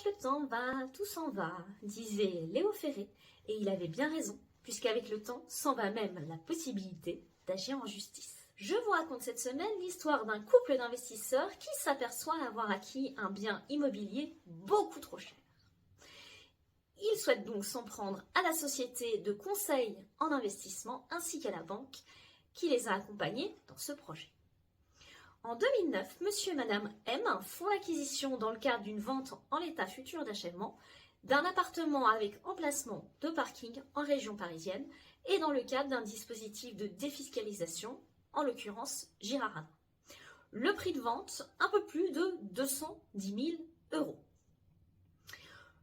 le temps va, tout s'en va, disait Léo Ferré, et il avait bien raison, puisqu'avec le temps s'en va même la possibilité d'agir en justice. Je vous raconte cette semaine l'histoire d'un couple d'investisseurs qui s'aperçoit avoir acquis un bien immobilier beaucoup trop cher. Ils souhaitent donc s'en prendre à la société de conseil en investissement ainsi qu'à la banque qui les a accompagnés dans ce projet. En 2009, monsieur et madame M font l'acquisition dans le cadre d'une vente en l'état futur d'achèvement d'un appartement avec emplacement de parking en région parisienne et dans le cadre d'un dispositif de défiscalisation, en l'occurrence Girardin. Le prix de vente, un peu plus de 210 000 euros.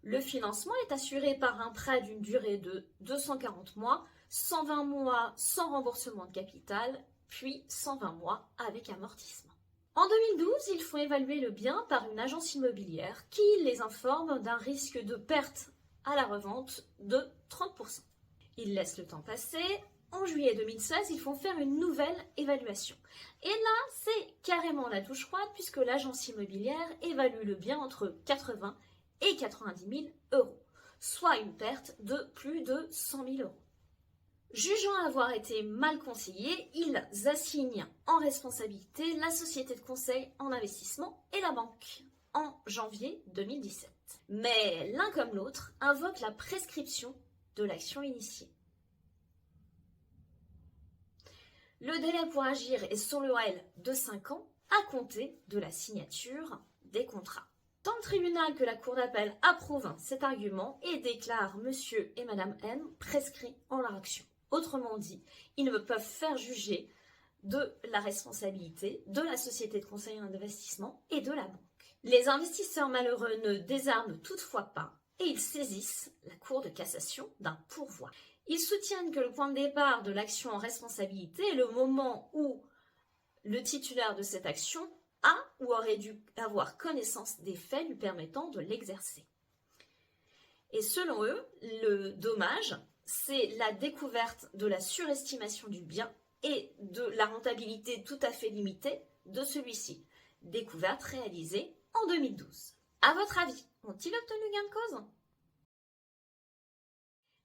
Le financement est assuré par un prêt d'une durée de 240 mois, 120 mois sans remboursement de capital, puis 120 mois avec amortissement. En 2012, ils font évaluer le bien par une agence immobilière qui les informe d'un risque de perte à la revente de 30%. Ils laissent le temps passer. En juillet 2016, ils font faire une nouvelle évaluation. Et là, c'est carrément la douche froide puisque l'agence immobilière évalue le bien entre 80 et 90 000 euros, soit une perte de plus de 100 000 euros. Jugeant avoir été mal conseillés, ils assignent en responsabilité la société de conseil en investissement et la banque en janvier 2017. Mais l'un comme l'autre invoquent la prescription de l'action initiée. Le délai pour agir est sur le réel de 5 ans à compter de la signature des contrats. Tant le tribunal que la cour d'appel approuvent cet argument et déclarent monsieur et madame M prescrits en leur action. Autrement dit, ils ne peuvent faire juger de la responsabilité de la société de conseil en investissement et de la banque. Les investisseurs malheureux ne désarment toutefois pas et ils saisissent la Cour de cassation d'un pourvoi. Ils soutiennent que le point de départ de l'action en responsabilité est le moment où le titulaire de cette action a ou aurait dû avoir connaissance des faits lui permettant de l'exercer. Et selon eux, le dommage, c'est la découverte de la surestimation du bien et de la rentabilité tout à fait limitée de celui-ci. Découverte réalisée en 2012. À votre avis, ont-ils obtenu gain de cause ?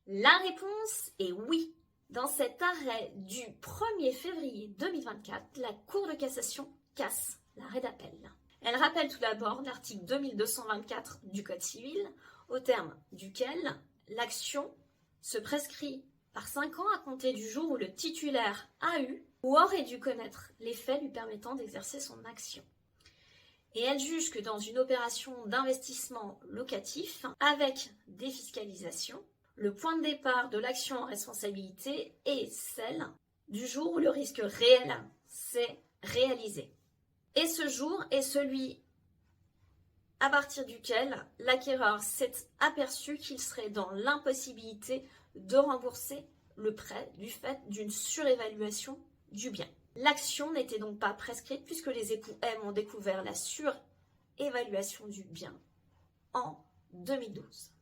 La réponse est oui. Dans cet arrêt du 1er février 2024, la Cour de cassation casse l'arrêt d'appel. Elle rappelle tout d'abord l'article 2224 du Code civil, au terme duquel l'action se prescrit par 5 ans à compter du jour où le titulaire a eu ou aurait dû connaître les faits lui permettant d'exercer son action. Et elle juge que dans une opération d'investissement locatif, avec défiscalisation, le point de départ de l'action en responsabilité est celle du jour où le risque réel s'est réalisé. Et ce jour est celui à partir duquel l'acquéreur s'est aperçu qu'il serait dans l'impossibilité de rembourser le prêt du fait d'une surévaluation du bien. L'action n'était donc pas prescrite puisque les époux M ont découvert la surévaluation du bien en 2012.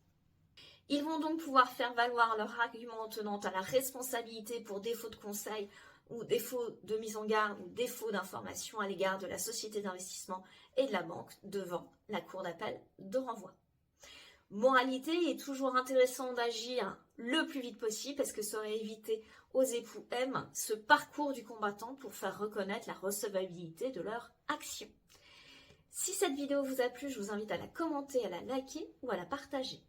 Ils vont donc pouvoir faire valoir leur argument tenant à la responsabilité pour défaut de conseil ou défaut de mise en garde ou défaut d'information à l'égard de la société d'investissement et de la banque devant la cour d'appel de renvoi. Moralité, il est toujours intéressant d'agir le plus vite possible parce que ça aurait évité aux époux M ce parcours du combattant pour faire reconnaître la recevabilité de leur action. Si cette vidéo vous a plu, je vous invite à la commenter, à la liker ou à la partager.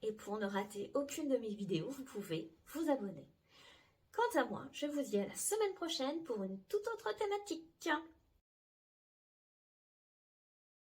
Et pour ne rater aucune de mes vidéos, vous pouvez vous abonner. Quant à moi, je vous dis à la semaine prochaine pour une toute autre thématique.